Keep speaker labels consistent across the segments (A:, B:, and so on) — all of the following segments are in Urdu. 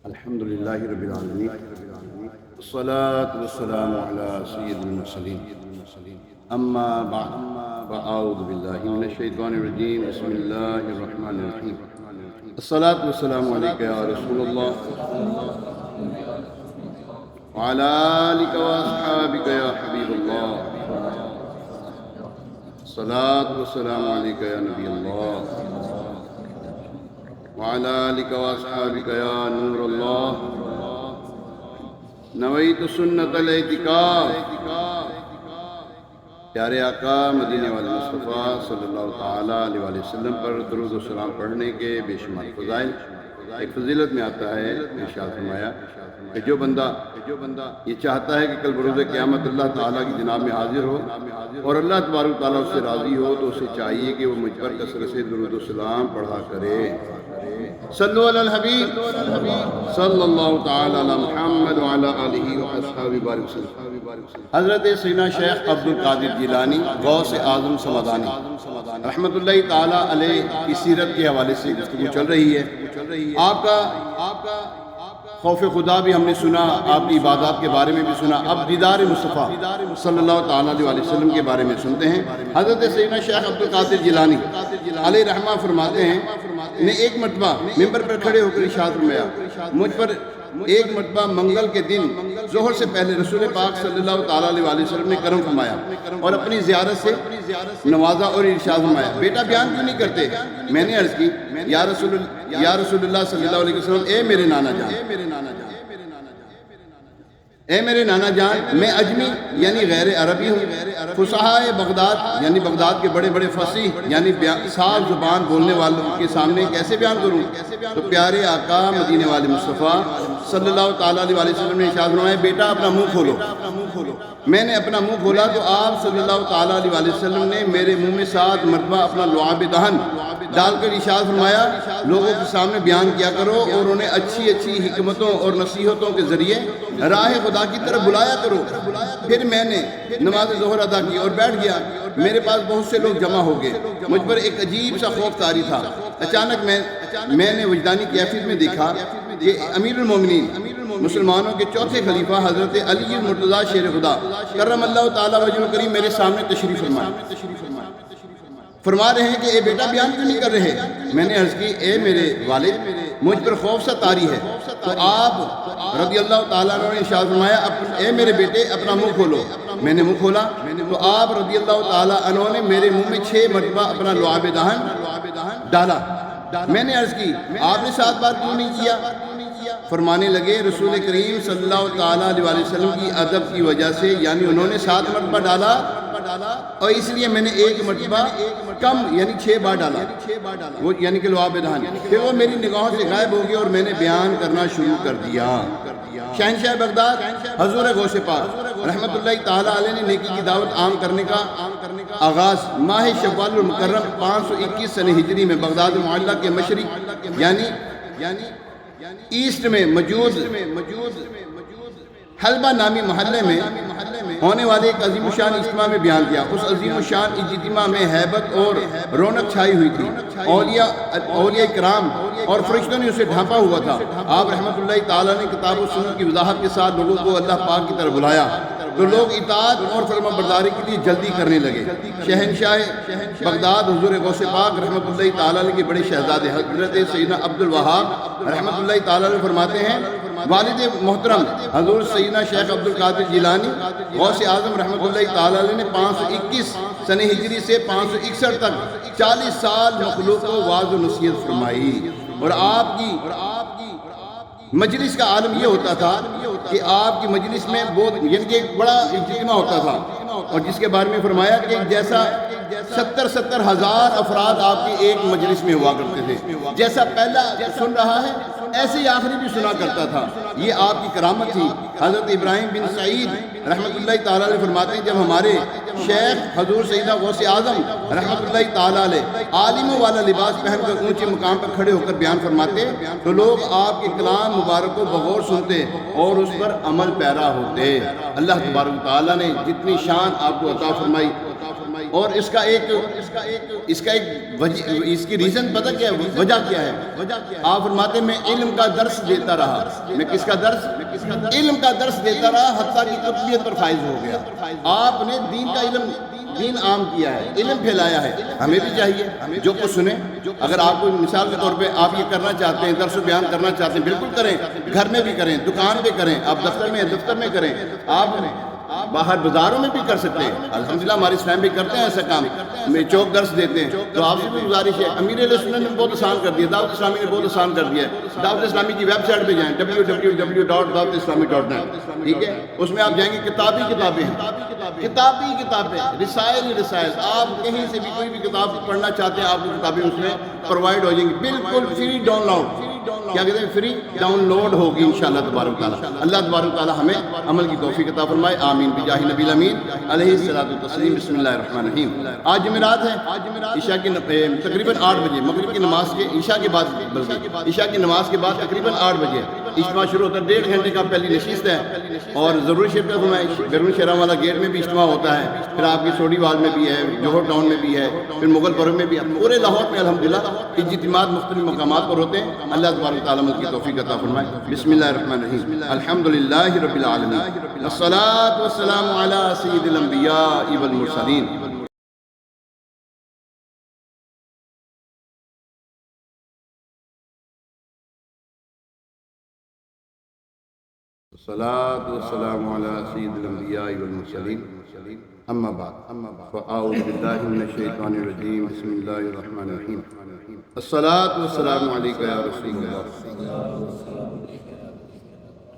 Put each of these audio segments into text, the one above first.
A: الحمد لله رب العالمين والصلاة والسلام على سيد المرسلين أما بعد فأعوذ بالله من الشيطان الرجيم بسم الله الرحمن الرحيم الصلاة والسلام عليك يا رسول الله وعلى آلك وأصحابك يا حبيب الله الصلاة والسلام عليك يا نبي الله وعلى آلك وأصحابك يا نور الله نویت سنت الاعتکاف پیارے آقا مدینے والے مصطفیٰ صلی اللہ تعالیٰ علیہ وسلم پر درود و سلام پڑھنے کے بے شمار فضائل ایک فضیلت میں آتا ہے ارشاد فرمایا کہ جو بندہ یہ چاہتا ہے کہ کل بروز قیامت اللہ تعالیٰ کی جناب میں حاضر ہو اور اللہ تبارک و تعالیٰ اس سے راضی ہو تو اسے چاہیے کہ وہ مجھ پر کثرت سے درود و سلام پڑھا کرے صلو علی الحبیب صلی اللہ تعالی علی محمد وعلی آلہ وصحبہ بارک وسلم۔ حضرت سیدنا شیخ عبد القادر جیلانی غوث اعظم سمدانی رحمت اللہ تعالی علیہ کی سیرت کے حوالے سے گفتگو چل رہی ہے۔ آپ کا خوف خدا بھی ہم نے سنا، آپ کی عبادات کے بارے میں بھی سنا، اب دیدار مصطفیٰ صلی اللہ تعالیٰ علیہ وسلم کے بارے میں سنتے ہیں۔ حضرت سیدنا شیخ عبد القادر جیلانی علیہ رحمہ فرماتے ہیں نے ایک مرتبہ ممبر پر کھڑے ہو کر ارشاد فرمایا، مجھ پر ایک مرتبہ منگل کے دن ظہر سے پہلے رسول پاک صلی اللہ تعالیٰ علیہ وسلم نے کرم فرمایا اور اپنی زیارت سے نوازا اور ارشاد فرمایا، بیٹا بیان کیوں نہیں کرتے؟ میں نے عرض کی، یا رسول اللہ صلی اللہ علیہ وسلم، اے میرے نانا جان، اے میرے نانا جان، میں اجمی یعنی غیر عربی ہوں، فصحائے بغداد یعنی بغداد کے بڑے بڑے فصیح یعنی صاف زبان بولنے والوں کے سامنے کیسے بیان کروں؟ تو پیارے آقا مدینے والے مصطفیٰ صلی اللہ تعالیٰ علیہ وسلم نے ارشاد فرمایا، بیٹا اپنا منہ کھولو۔ میں نے اپنا منہ کھولا تو آپ صلی اللہ تعالیٰ علیہ وسلم نے میرے منہ میں 7 مرتبہ اپنا لعاب دہن ڈال کر ارشاد فرمایا، لوگوں کے سامنے بیان کیا کرو اور انہیں اچھی اچھی حکمتوں اور نصیحتوں کے ذریعے راہ خدا کی طرف بلایا کرو۔ پھر میں نے نماز ظہر ادا کی اور بیٹھ گیا، میرے پاس بہت سے لوگ جمع ہو گئے، مجھ پر ایک عجیب سا خوف طاری تھا۔ اچانک میں نے وجدانی کیفیت میں دیکھا کہ امیر المومنین مسلمانوں کے چوتھے خلیفہ حضرت علی مرتضیٰ شیر خدا کرم اللہ تعالیٰ وجہ الکریم میرے سامنے تشریف فرما رہے ہیں کہ اے بیٹا بیان کیوں نہیں کر رہے؟ میں نے عرض کی، اے میرے والد، مجھ پر خوف سا طاری ہے۔ تو آپ رضی اللہ تعالیٰ عنہ نے ارشاد فرمایا، اے میرے بیٹے اپنا منہ کھولو۔ میں نے منہ کھولا تو آپ رضی اللہ تعالیٰ عنہ نے میرے منہ میں 6 مرتبہ اپنا لعاب دہن ڈالا۔ میں نے عرض کی، آپ نے 7 بار کیوں نہیں کیا؟ فرمانے لگے، رسول کریم صلی اللہ تعالیٰ علیہ وسلم کی ادب کی وجہ سے، یعنی انہوں نے 7 مرتبہ ڈالا اور اس لیے میں نے 1 مرتبہ کم یعنی 6 بار ڈالا، وہ یعنی کہ لعاب دہن۔ پھر وہ میری نگاہوں سے غائب ہو گیا اور میں نے بیان کرنا شروع کر دیا۔ شہنشاہ بغداد حضور غوث پاک رحمت اللہ تعالیٰ علیہ نے نیکی کی دعوت عام کرنے کا آغاز ماہ شوال المکرم 521 سنہ ہجری میں بغداد معلّہ کے مشرق یعنی ایسٹ میں موجود حلبہ نامی محلے میں ہونے والے ایک عظیم الشان اجتماع میں بیان کیا۔ اس عظیم الشان اجتماع میں ہیبت اور رونق چھائی ہوئی تھی، اولیاء کرام اور فرشتوں نے اسے ڈھانپا ہوا تھا۔ آپ رحمت اللہ تعالیٰ نے کتاب و سنت کی وضاحت کے ساتھ لوگوں کو اللہ پاک کی طرف بلایا تو لوگ اطاعت اور فرما برداری کے لیے جلدی کرنے لگے۔ شہنشاہ بغداد حضور غوث پاک رحمت اللہ تعالیٰ کے بڑے شہزادے حضرت سیدنا عبد الوہاب رحمت اللہ تعالیٰ فرماتے ہیں، والد محترم حضور سیدنا شیخ عبد القادر جیلانی غوث اعظم رحمت اللہ تعالیٰ نے 521 سنہ ہجری سے 561 تک 40 سال مخلوق کو واعظ و نصیحت فرمائی۔ اور آپ کی مجلس کا عالم یہ ہوتا تھا کہ آپ کی مجلس میں بہت یعنی کہ ایک بڑا اجتماع ہوتا تھا، اور جس کے بارے میں فرمایا کہ جیسا 70 ہزار افراد آپ کی ایک مجلس میں ہوا کرتے تھے، جیسا پہلا سن رہا ہے ایسے ہی آخری بھی سنا کرتا تھا، یہ آپ کی کرامت تھی۔ حضرت ابراہیم بن سعید رحمت اللہ تعالیٰ علیہ فرماتے ہیں، جب ہمارے شیخ حضور سیدنا غوث اعظم رحمت اللہ تعالیٰ علیہ عالموں والا لباس پہن کر اونچے مقام پر کھڑے ہو کر بیان فرماتے تو لوگ آپ کے کلام مبارک کو بغور سنتے اور اس پر عمل پیرا ہوتے۔ اللہ تبارک تعالیٰ نے جتنی شان آپ کو عطا فرمائی اور اس کا ایک اس کی ریزن پتہ کیا ہے، وجہ کیا ہے؟ آپ فرماتے ہیں میں علم کا درس دیتا رہا، میں کس کا درس؟ علم کا درس دیتا رہا حتیٰ کہ قطبیت پر فائز ہو گیا۔ آپ نے دین کا علم، دین عام کیا ہے، علم پھیلایا ہے۔ ہمیں بھی چاہیے جو کچھ سنیں، اگر آپ کو مثال کے طور پہ آپ یہ کرنا چاہتے ہیں، درس و بیان کرنا چاہتے ہیں، بالکل کریں، گھر میں بھی کریں، دکان پہ کریں، آپ دفتر میں کریں، آپ باہر بازاروں میں بھی کر سکتے ہیں۔ الحمدللہ ہماری اسلام بھی کرتے ہیں ایسا کام، میں چوک درس دیتے ہیں۔ تو آپ سے بھی گزارش ہے، امیر علیہ سنت نے بہت آسان کر دیا، دعوت اسلامی نے بہت آسان کر دیا ہے۔ دعوت اسلامی کی ویب سائٹ پہ جائیں www.dawatislami.net، ٹھیک ہے، اس میں آپ جائیں گے، کتابیں ہیں، رسائل، آپ کہیں سے بھی کوئی بھی کتاب پڑھنا چاہتے ہیں، آپ کو کتابیں اس میں پرووائڈ ہو جائیں گی، بالکل فری ڈاؤن لوڈ، کیا کہتے ہیں، فری ڈاؤن لوڈ ہوگی انشاءاللہ تبارک تعالیٰ۔ اللہ تبارک تعالیٰ ہمیں عمل کی توفیق عطا فرمائے، آمین بجاہ نبی الامین علیہ الصلوۃ والتسلیم۔ بسم اللہ الرحمن الرحیم۔ آج جمعرات ہے، عشاء کی تقریباً 8 بجے، مغرب کی نماز کے عشاء کے بعد، بلکہ عشاء کی نماز کے بعد تقریباً 8 بجے اجتماع شروع ہوتا ہے۔ 1.5 گھنٹے کا پہلی نشست ہے، اور ضروری شریف کا بیرون شہرہ والا گیٹ میں بھی اجتماع ہوتا ہے، پھر آپ کی سوڈی وال میں بھی ہے، جوہر ٹاؤن میں بھی ہے، پھر مغل پورے میں بھی ہے، پورے لاہور میں الحمدللہ اجتماعات مختلف مقامات پر ہوتے ہیں۔ اللہ تبارک تعالیٰ عمل کی توفیق عطا فرمائے۔ بسم اللہ الرحمن الرحیم، الحمدللہ رب العالمین، والصلاة والسلام علی سید الانبیاء والمرسلین۔ الصلاة والسلام على سيد الأنبياء والمرسلين، أما بعد، فأعوذ بالله من الشيطان الرجيم، بسم الله الرحمن الرحيم، الصلاة والسلام عليك يا رسول الله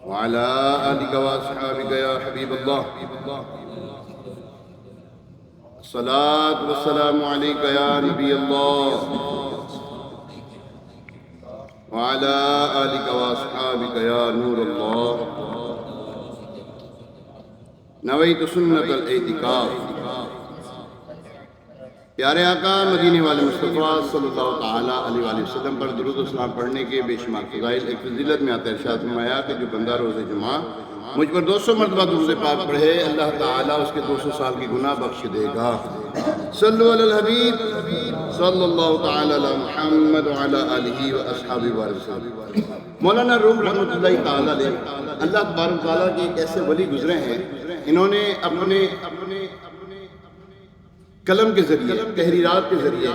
A: وعلى آلك وأصحابك يا حبيب الله، الصلاة والسلام عليك يا نبي الله وعلى آلك وأصحابك يا نور الله، نویت سنت الاعتکاف۔ پیارے آقا مدینے والے مصطفیٰ صلی اللہ تعالیٰ علیہ وآلہ وسلم پر درود و سلام پڑھنے کے بے شمار فضائل، ایک فضیلت میں آتا ہے، ارشاد فرمایا کہ جو بندہ روز جمعہ مجھ پر 200 مرتبہ درود پاک پڑھے، اللہ تعالیٰ اس کے 200 سال کی گناہ بخش دے گا۔ صلو علی الحبیب صلی اللہ تعالیٰ علی محمد وعلی آلہ واصحابہ وسلم۔ مولانا روم رحمۃ اللہ تعالیٰ علیہ، اللہ تبارک تعالیٰ کے ایک ایسے ولی گزرے ہیں، انہوں نے اپنے قلم کے ذریعے، تحریرات کے ذریعے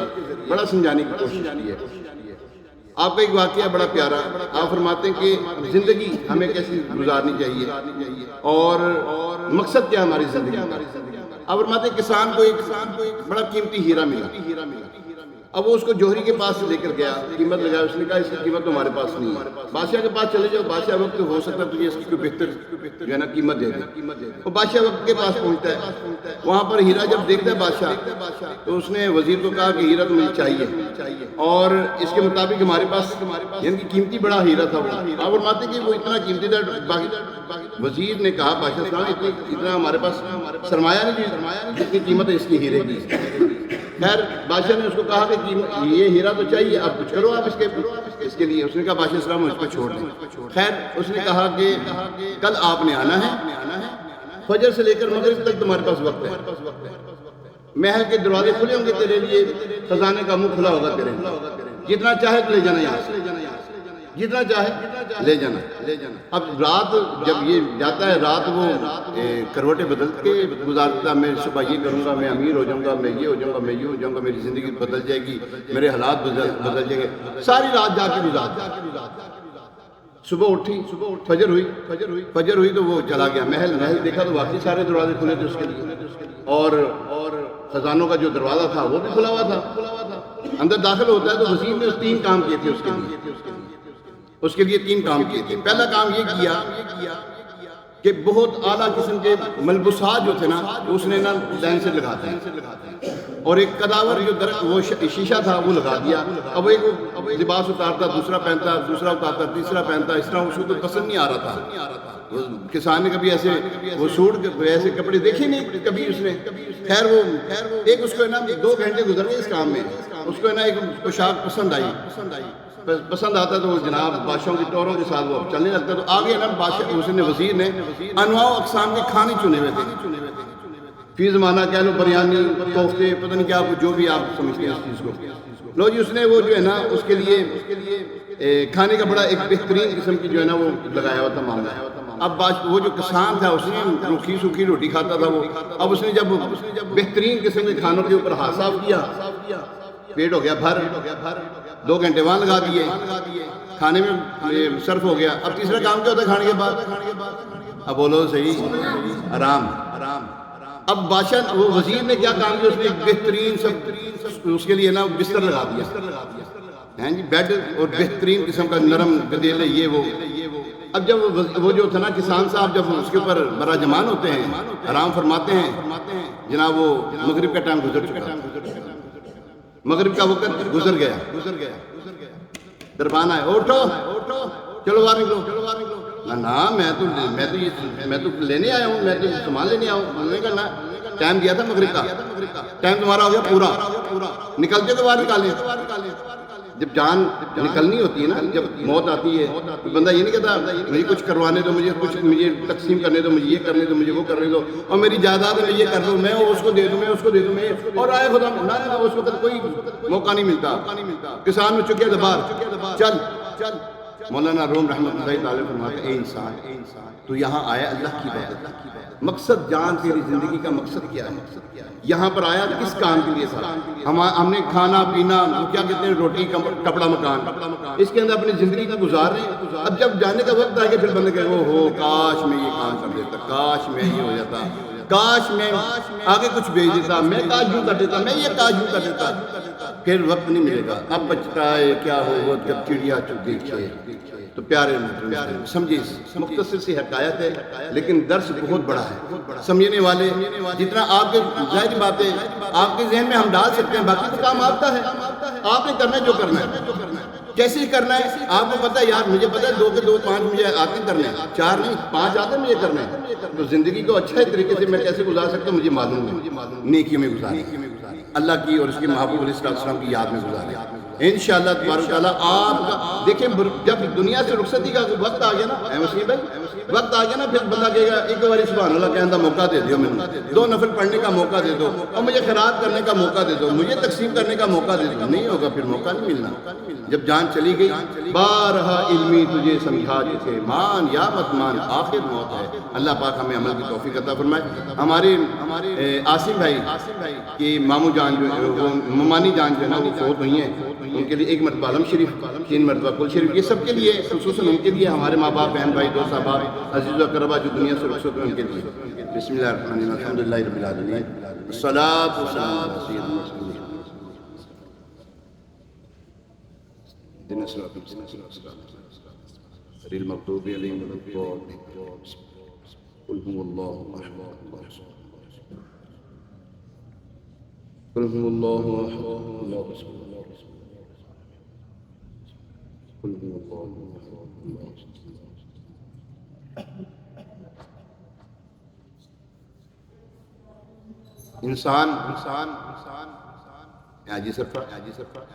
A: بڑا سمجھانے کی کوشش کی ہے۔ آپ کا ایک واقعہ بڑا پیارا، آپ فرماتے ہیں کہ زندگی ہمیں کیسی گزارنی چاہیے اور مقصد کیا ہماری زندگی کا۔ آپ فرماتے ہیں کسان کو ایک بڑا قیمتی ہیرا ملا، اب وہ اس کو جوہری کے پاس سے لے کر گیا، قیمت لگایا، اس نے کہا اس کی قیمت تو ہمارے پاس نہیں ہے، بادشاہ کے پاس چلے جاؤ، بادشاہ وقت ہو سکتا ہے تجھے اس کی کوئی بہتر جو ہے نا قیمت دے دے۔ وہ بادشاہ وقت کے پاس پہنچتا ہے، وہاں پر ہیرا جب دیکھتا ہے بادشاہ، تو اس نے وزیر کو کہا کہ ہیرا تو مجھے چاہیے، اور اس کے مطابق ہمارے پاس یعنی کہ قیمتی بڑا ہیرا تھا وہ۔ آپ فرماتے ہیں کہ وہ اتنا قیمتی تھا، وزیر نے کہا بادشاہ صاحب اتنا ہمارے پاس سرمایہ نہیں جتنی قیمت ہے اس کی ہیرے کی۔ خیر بادشاہ نے اس کو کہا کہ یہ ہیرا تو چاہیے، اب کچھ کرو آپ اس کے لیے۔ اس نے کہا بادشاہ السلام مجھ کو چھوڑ دیں۔ خیر اس نے کہا کہ کل آپ نے آنا ہے، فجر سے لے کر مغرب تک تمہارے پاس وقت ہے، محل کے دروازے کھلے ہوں گے تیرے لیے، خزانے کا منہ کھلا ہوگا تیرے لیے، جتنا چاہے تو لے جانا، یہاں سے جتنا چاہے لے جانا۔ اب رات جب یہ جاتا ہے، رات وہ کروٹیں بدل کے گزارتا، میں صبح یہ کروں گا، میں امیر ہو جاؤں گا، میں یہ ہو جاؤں گا، میں یہ ہو جاؤں گا، میری زندگی بدل جائے گی، میرے حالات بدل جائیں گے، ساری رات جا کے گزارتا۔ صبح اٹھی، فجر ہوئی تو وہ چلا گیا محل دیکھا تو واقعی سارے دروازے کھلے تھے اس کے لیے، اور خزانوں کا جو دروازہ تھا وہ بھی کھلا ہوا تھا۔ اندر داخل ہوتا ہے تو وزیر نے 3 کام کیے تھے اس کے لیے 3 کام کیے تھے۔ پہلا کام یہ کیا کہ بہت اعلیٰ قسم کے ملبوسات جو تھے نا اس نے نا لائن سے لگا دیا، اور ایک کداور جو درخت وہ شیشہ تھا وہ لگا دیا۔ اب ایک لباس اتارتا، دوسرا پہنتا، دوسرا اتارتا، تیسرا پہنتا، اس طرح اس کو پسند نہیں آ رہا تھا۔ کسان نے کبھی ایسے وہ سوٹ ایسے کپڑے دیکھے نہیں کبھی اس نے۔ خیر وہ ایک اس کو ہے نا 2 گھنٹے گزر گئے اس کام میں، اس کو ہے نا ایک پوشاک پسند آتا تو جناب بادشاہوں کی ٹوروں کے ساتھ وہ چلنے لگتا، تو آگے نا بادشاہ وزیر نے انواع و اقسام کے کھانے چنے ہوئے تھے، فی زمانہ کہہ لو بریانی کوفتے پتہ نہیں کیا جو بھی آپ سمجھتے ہیں اس چیز کو. لو جی اس نے وہ جو ہے نا اس کے لیے کھانے کا بڑا ایک بہترین قسم کی جو ہے نا وہ لگایا ہوا تھا معاملہ. اب وہ جو کسان تھا اس نے روکھی سوکھی روٹی کھاتا تھا وہ. اب اس نے جب بہترین قسم کے کھانوں کے اوپر ہاتھ صاف کیا, پیٹ ہو گیا بھر, 2 گھنٹے وہاں لگا دیے, کھانے میں صرف ہو گیا. اب تیسرا کام کیا ہوتا ہے کھانے کے بعد؟ اب بولو صحیح, آرام. اب بادشاہ وہ وزیر نے کیا کام کیا, اس نے ایک بہترین سب اس کے لیے نا بستر لگا دیا ہیں جی, بیڈ اور بہترین قسم کا نرم گدیلے یہ وہ. اب جب وہ جو تھا نا کسان صاحب جب اس کے اوپر براجمان ہوتے ہیں, آرام فرماتے ہیں, جناب وہ مغرب کا ٹائم گزر چکا, مغرب کا وقت گزر گیا. دربان آئے, اٹھو چلو باہر نکلو. نا میں تو لینے آیا ہوں, میں تو سامان لینے آیا ہوں. انہوں نے کہا نا ٹائم دیا تھا مغرب کا, ٹائم تمہارا ہو گیا پورا, نکلتے تو باہر نکالیں. جب جان نکلنی ہوتی ہے نا, جب موت آتی ہے, بندہ یہ نہیں کہتا مجھے کچھ کروانے دو, مجھے تقسیم کرنے دو, مجھے یہ کرنے دو, مجھے وہ کرنے دو, اور میری جائیداد میں یہ کر دو, میں اس کو دے دوں, میں اور آئے خدا نہ اس وقت کوئی موقع نہیں ملتا. کسان میں چکے دبار چل. مولانا روم رحمۃ اللہ تعالی فرماتے ہیں اے انسان تو یہاں آیا اللہ کی عبادت, مقصد جان تیری زندگی کا مقصد کیا ہے؟ یہاں پر آیا کس کام کے لیے تھا؟ ہم نے کھانا پینا کیا کہتے ہیں, روٹی کپڑا مکان, اس کے اندر اپنی زندگی کو گزار رہے ہیں. اب جب جانے کا وقت آ گیا پھر بندے کہے ہو کاش میں یہ کام کر دیتا, کاش میں یہ ہو جاتا, کاش میں آگے کچھ بھیج دیتا, میں کاش یوں کر دیتا, میں یہ کاش یوں کر دیتا. پھر وقت نہیں ملے گا. اب بچتا ہے کیا ہو وہ جب چڑیا چگ دیکھے. تو پیارے سمجھے, مختصر سی حکایت ہے لیکن درس بہت بڑا ہے. سمجھنے والے جتنا آپ کے ظاہر بات ہے آپ کے ذہن میں ہم ڈال سکتے ہیں, باقی تو کام آپ کا ہے, آپ نے کرنا ہے جو کرنا ہے. کیسے ہی کرنا ہے آپ کو پتہ ہے, یار مجھے پتہ ہے 2 کے 2 5 مجھے آتے ہیں کرنے, 4 نہیں 5 آتے ہیں مجھے کرنے. تو زندگی کو اچھے طریقے سے میں کیسے گزار سکتا ہوں مجھے معلوم ہے. نیکیوں میں گزارے, اللہ کی اور اس کے محبوب علیہ السلام کی یاد میں گزارے. انشاءاللہ تبارک تعالیٰ آپ کا دیکھیں جب دنیا سے رخصتی کا وقت آ گیا نا, اے مسیح بھائی وقت آ گیا نا, پھر بندہ کہے گا ایک بار سبحان اللہ کہنے کا موقع دے دو, مجھے 2 نفل پڑھنے کا موقع دے دو, اور مجھے خیرات کرنے کا موقع دے دو, مجھے تقسیم کرنے کا موقع دے دو. نہیں ہوگا, پھر موقع نہیں ملنا. جب جان چلی گئی بارہا علمی تجھے سمجھا چکے, مان یا مت مان آخر موت ہے. اللہ پاک ہمیں عمل کی توفیق عطا فرمائے. ہمارے عاصم بھائی کی مامو جان جو وہ ممانی جان جو ہے نا وہ فوت ہوئی ہیں, ان کے لیے 1 مرتبہ عالم شریف, 3 مرتبہ کل شریف, یہ سب کے لیے خصوصاً ان کے لیے, ہمارے ماں باپ بہن بھائی دوست احباب عزیز و اقربا جو دنیا سے رخصت ہوئے ان کے لیے. بسم اللہ الرحمن الرحیم, الحمدللہ رب العالمین, الصلاۃ والسلام علی سیدنا رسول اللہ. اهدنا الصراط المستقيم غير المغضوب عليهم ولا الضالين. قل هو الله احد الله الصمد قل هو الله احد الله الصمد قل هو الله احد الله الصمد. انسان حاجی صرفہ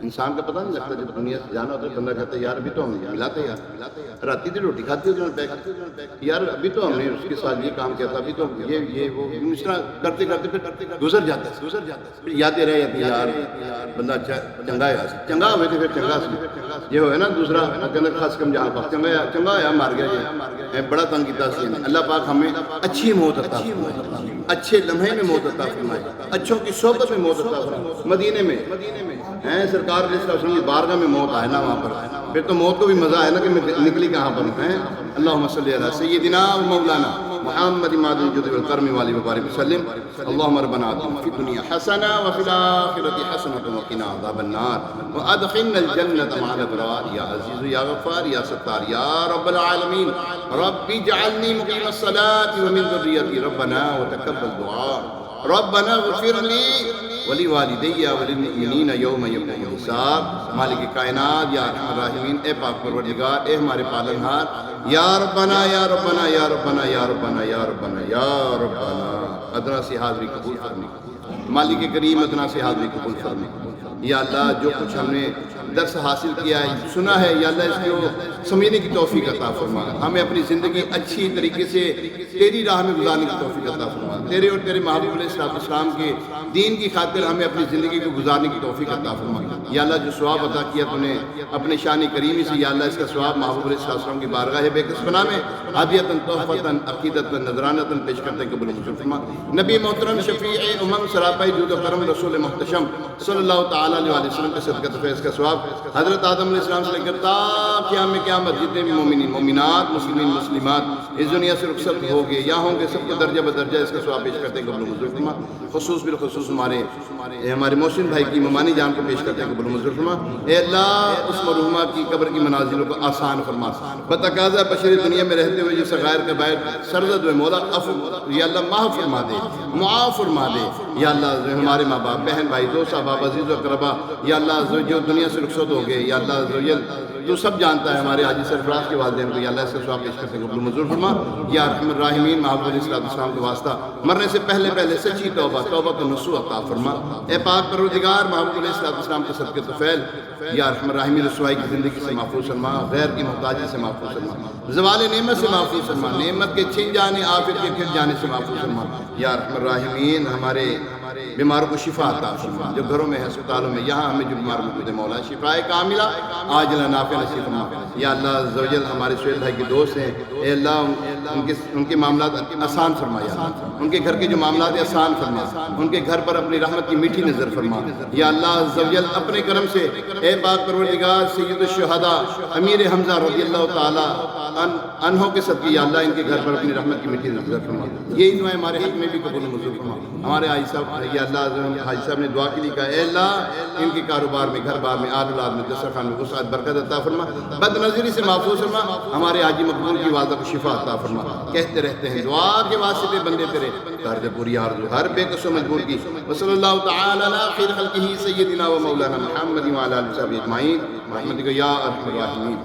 A: انسان کا پتہ نہیں لگتا, جب دنیا سے جانا ہوتا ہے بندہ کہتا ہے یار ابھی تو ہم ملاتے یار راتی دی روٹی کھاتی ہوتے یار, ابھی تو ہم نے اس کے ساتھ یہ کام کیا تھا, ابھی تو یہ وہ اس طرح کرتے پھر گزر جاتا ہے, پھر یادیں رہ جاتی ہیں یار بندہ چنگا ہے, چنگا ہوئے تھے پھر چنگا سے یہ ہوئے نا دوسرا کہنا خاص کم جہاں پاک چنگا ہے مار گیا, یہ بڑا تنگ کیتا سی. اللہ پاک ہمیں اچھی موت عطا فرمائے, اچھے لمحے میں موت عطا فرمائے, اچھوں کی صحبت میں موت عطا فرمائے. مدینے میں ہیں سرکار علیہ السلام کی بارگاہ میں موت آئے نا وہاں پر, پھر تو موت کو بھی مزہ آئے نا کہ نکلی کہاں پر ہیں. اللہم صلی علی سیدنا و مولانا محمد مادی الجود والکرم والی وبارک وسلم. اللہم ربنا آتنا فی الدنیا حسنہ وفی الآخرۃ حسنۃ وقنا عذاب النار وادخلنا الجنۃ مع الابرار. یا عزیز یا غفار یا ستار یا رب العالمین. رب اجعلنی مقیم الصلاۃ ومن ذریتی ربنا وتقبل دعاء. ربنا اغفر لی ولوالدی وللمؤمنین یوم یقوم الحساب. مالک کائنات یا ارحم الراحمین, اے پاک پروردگار, اے ہمارے پالنہار, یا ربنا یا ربنا یا ربنا یا ربنا یا ربنا یا ربنا ادنا سے حاضری قبول فرما. مالک کریم ادنا سے حاضری قبول فرما. یا اللہ جو کچھ ہم نے درس حاصل کیا ہے، سنا ہے، یا اللہ اس کو سمجھنے کی توفیق عطا فرما، ہمیں اپنی زندگی اچھی طریقے سے تیری راہ میں گزارنے کی توفیق عطا فرما، تیرے اور تیرے محبوب علیہ السلام کے دین کی خاطر ہمیں اپنی زندگی کو گزارنے کی توفیق عطا فرما۔ یا اللہ جو ثواب عطا کیا تو نے اپنے شان کریمی سے، یا اللہ اس کا ثواب محبوب علیہ السلام کی بارگاہ بے کس فنا میں ہدیتاً تحفتاً عقیدتاً نذرانتاً پیش کرتے ہیں، قبول منظور فرما۔ نبی محترم شفیع امم سراپائی جود و کرم رسول محتشم صلی اللہ تعالیٰ علیہ وسلم کے صدقہ فیض کا ثواب حضرت آدم علیہ السلام سے لے کر تا قیام قیامت جتنے بھی مومنین مومنات مسلمین مسلمات اس دنیا سے رخصت ہو گئے یا ہوں گے، سب کو درجہ بدرجہ اس کا ثواب پیش کرتے ہیں، قبول منظور فرما۔ خصوص بالخصوص ہمارے محسن بھائی کی ممانی جان کو پیش کرتے ہیں، قبول منظور فرما۔ اے اللہ اس مرحومہ کی قبر کی منازلوں کو آسان فرما، بتقاضا بشری دنیا میں رہتے ہوئے جو صغائر کبائر سرزد ہوئے مولا عفو یا اللہ معاف فرما دے، معاف فرما دے یا اللہ۔ ہمارے ماں باپ بہن بھائی دوست احباب عزیز و اقربا یا اللہ جو دنیا سے رخصت ہو گئے، یا اللہ تو سب جانتا ہے، ہمارے حاجی سرفراز کے والدین کو یا اللہ سے ثواب پیش کرتے ہیں، قبول منظور فرما۔ یا ارحم الراحمین محبوب علیہ السلام کے واسطہ مرنے سے پہلے سچی توبہ تو نصوح عطا فرما۔ اے پاک پروردگار محبوب علیہ السلام کے صدقے طفیل یا ارحم الراحمین رسوائی کی زندگی سے محفوظ فرما، غیر کی محتاجی سے محفوظ فرما، زوال نعمت سے محفوظ فرما، نعمت کے چھن جانے عافیت کے پھر جانے سے محفوظ فرما۔ یا ارحم الراحمین ہمارے بیماروں کو شفا عطا فرما، جو گھروں میں ہسپتالوں میں یہاں ہمیں جو بیمار موجود ہے مولا شفائے کاملہ عاجلہ نافع نصیب فرما۔ یا اللہ عز و جل ہمارے سہیل بھائی کے دوست ہیں، اے اللہ ان کے معاملات آسان فرما، یا اللہ ان کے گھر کے جو معاملات ہیں آسان فرما، ان کے گھر پر اپنی رحمت کی میٹھی نظر فرما۔ یا اللہ عز و جل اپنے کرم سے اے پاک پروردگار سید الشہداء امیر حمزہ رضی اللہ تعالیٰ عنہ کے صدقے یا اللہ ان کے گھر پر اپنی رحمت کی میٹھی نظر فرما۔ یہی دعائیں ہمارے حق میں بھی قبول منظور فرما۔ ہمارے حاجی صاحب یا اللہ حاجی صاحب نے دعا کے لیے کہا، اے اللہ ان کے کاروبار میں گھر بار میں آل اولاد میں دسترخوان میں وسعت برکت عطا فرما، بد نظری سے محفوظ فرما، ہمارے حاجی مقبول کی والدہ کو شفا عطا فرما۔ کہتے رہتے ہیں دعا کے واسطے بندے تیرے کر دے پوری آرزو ہر بے قصو مجبور کی۔ وصلی اللہ تعالی علی خیر خلقہ سیدنا و مولانا محمد وعلی آلہ وصحبہ اجمعین برحمتک یا ارحم الراحمین۔